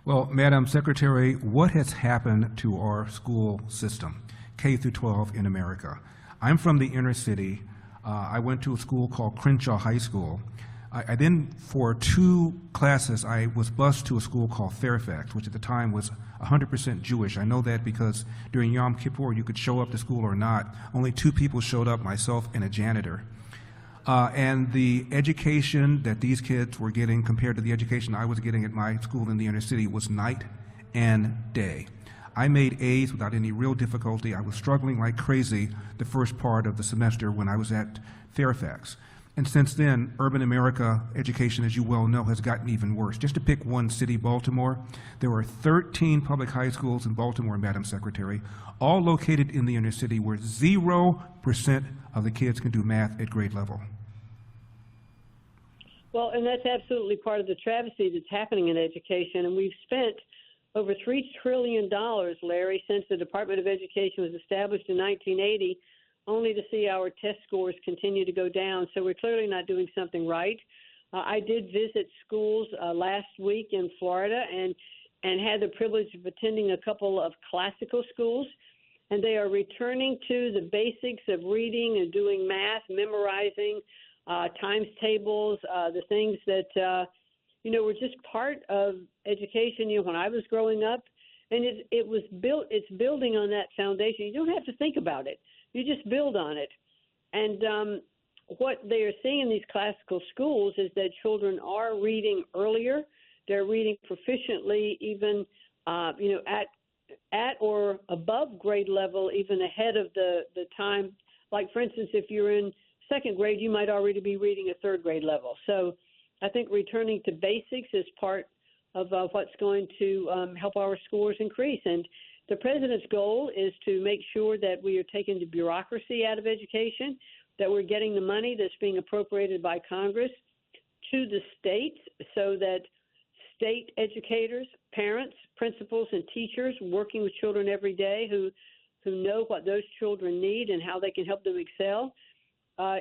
Well, Madam Secretary, what has happened to our school system, K through 12 in America? I'm from the inner city. I went to a school called Crenshaw High School. I then, for 2 classes, I was bused to a school called Fairfax, which at the time was 100% Jewish. I know that because during Yom Kippur, you could show up to school or not. Only 2 people showed up, myself and a janitor. And the education that these kids were getting compared to the education I was getting at my school in the inner city was night and day. I made A's without any real difficulty. I was struggling like crazy the first part of the semester when I was at Fairfax. And since then, urban America education, as you well know, has gotten even worse. Just to pick one city, Baltimore, there are 13 public high schools in Baltimore, Madam Secretary, all located in the inner city where 0% of the kids can do math at grade level. Well, and that's absolutely part of the travesty that's happening in education. And we've spent over $3 trillion, Larry, since the Department of Education was established in 1980, only to see our test scores continue to go down. So we're clearly not doing something right. I did visit schools last week in Florida and had the privilege of attending a couple of classical schools. And they are returning to the basics of reading and doing math, memorizing, times tables, the things that, were just part of education, when I was growing up. And it's building on that foundation. You don't have to think about it. You just build on it. And what they are seeing in these classical schools is that children are reading earlier. They're reading proficiently, even, at or above grade level, even ahead of the time. Like, for instance, if you're in 2nd grade, you might already be reading at 3rd grade level. So I think returning to basics is part of what's going to help our scores increase. And the president's goal is to make sure that we are taking the bureaucracy out of education, that we're getting the money that's being appropriated by Congress to the states so that state educators, parents, principals, and teachers working with children every day who know what those children need and how they can help them excel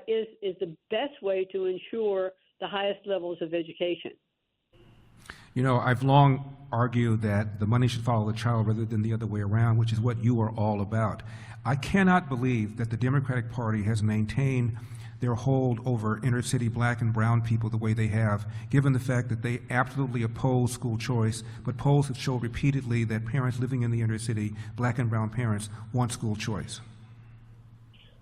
is the best way to ensure the highest levels of education. You know, I've long argued that the money should follow the child rather than the other way around, which is what you are all about. I cannot believe that the Democratic Party has maintained their hold over inner city black and brown people the way they have, given the fact that they absolutely oppose school choice, but polls have showed repeatedly that parents living in the inner city, black and brown parents, want school choice.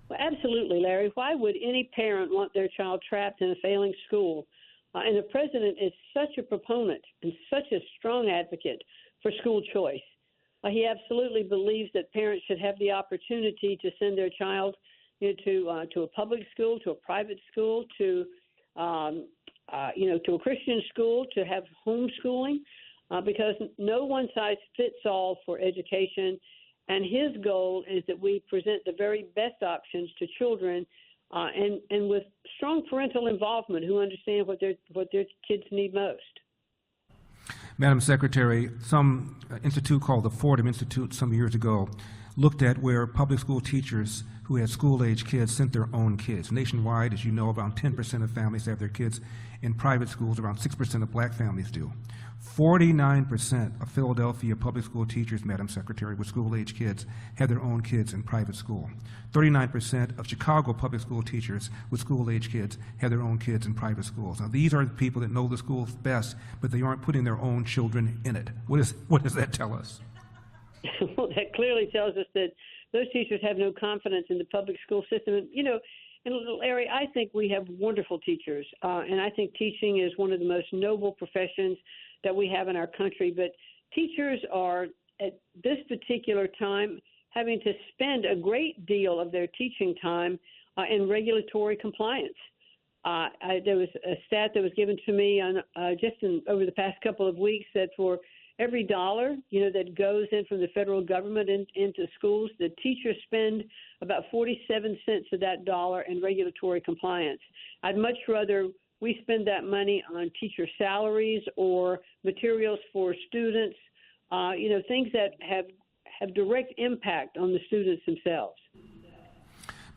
Well, absolutely, Larry. Why would any parent want their child trapped in a failing school? And the president is such a proponent and such a strong advocate for school choice. He absolutely believes that parents should have the opportunity to send their child to a public school, to a private school, to a Christian school, to have homeschooling, because no one size fits all for education. And his goal is that we present the very best options to children, and with strong parental involvement, who understand what their kids need most. Madam Secretary, some institute called the Fordham Institute some years ago looked at where public school teachers who had school-age kids sent their own kids. Nationwide, as you know, around 10% of families have their kids in private schools. Around 6% of black families do. 49% of Philadelphia public school teachers, Madam Secretary, with school-age kids had their own kids in private school. 39% of Chicago public school teachers with school-age kids had their own kids in private schools. Now, these are the people that know the schools best, but they aren't putting their own children in it. What does that tell us? Well, that clearly tells us that those teachers have no confidence in the public school system. And Larry, I think we have wonderful teachers, and I think teaching is one of the most noble professions that we have in our country. But teachers are, at this particular time, having to spend a great deal of their teaching time in regulatory compliance. There was a stat that was given to me over the past couple of weeks that for every dollar, that goes in from the federal government into schools, the teachers spend about 47 cents of that dollar in regulatory compliance. I'd much rather we spend that money on teacher salaries or materials for students, things that have direct impact on the students themselves.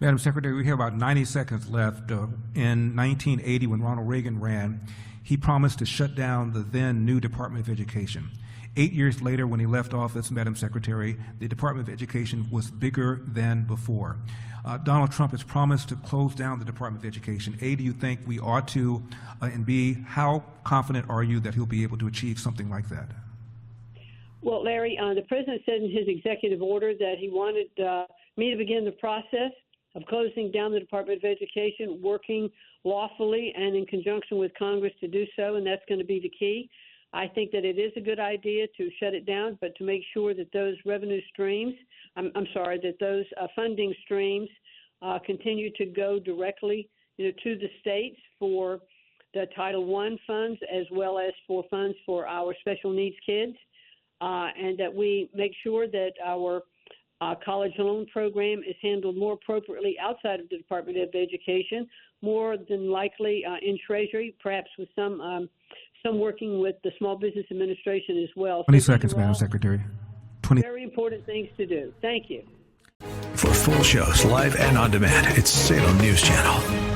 Madam Secretary, we have about 90 seconds left. In 1980, when Ronald Reagan ran, he promised to shut down the then new Department of Education. 8 years later, when he left office, Madam Secretary, the Department of Education was bigger than before. Donald Trump has promised to close down the Department of Education. A, do you think we ought to? And B, how confident are you that he'll be able to achieve something like that? Well, Larry, the president said in his executive order that he wanted me to begin the process of closing down the Department of Education, working lawfully and in conjunction with Congress to do so, and that's going to be the key. I think that it is a good idea to shut it down, but to make sure that those revenue streams, that those funding streams continue to go directly, to the states for the Title I funds as well as for funds for our special needs kids, and that we make sure that our college loan program is handled more appropriately outside of the Department of Education, more than likely in Treasury, perhaps with some working with the Small Business Administration as well. 20 seconds, Madam Secretary. Very important things to do. Thank you. For full shows, live and on demand, it's Salem News Channel.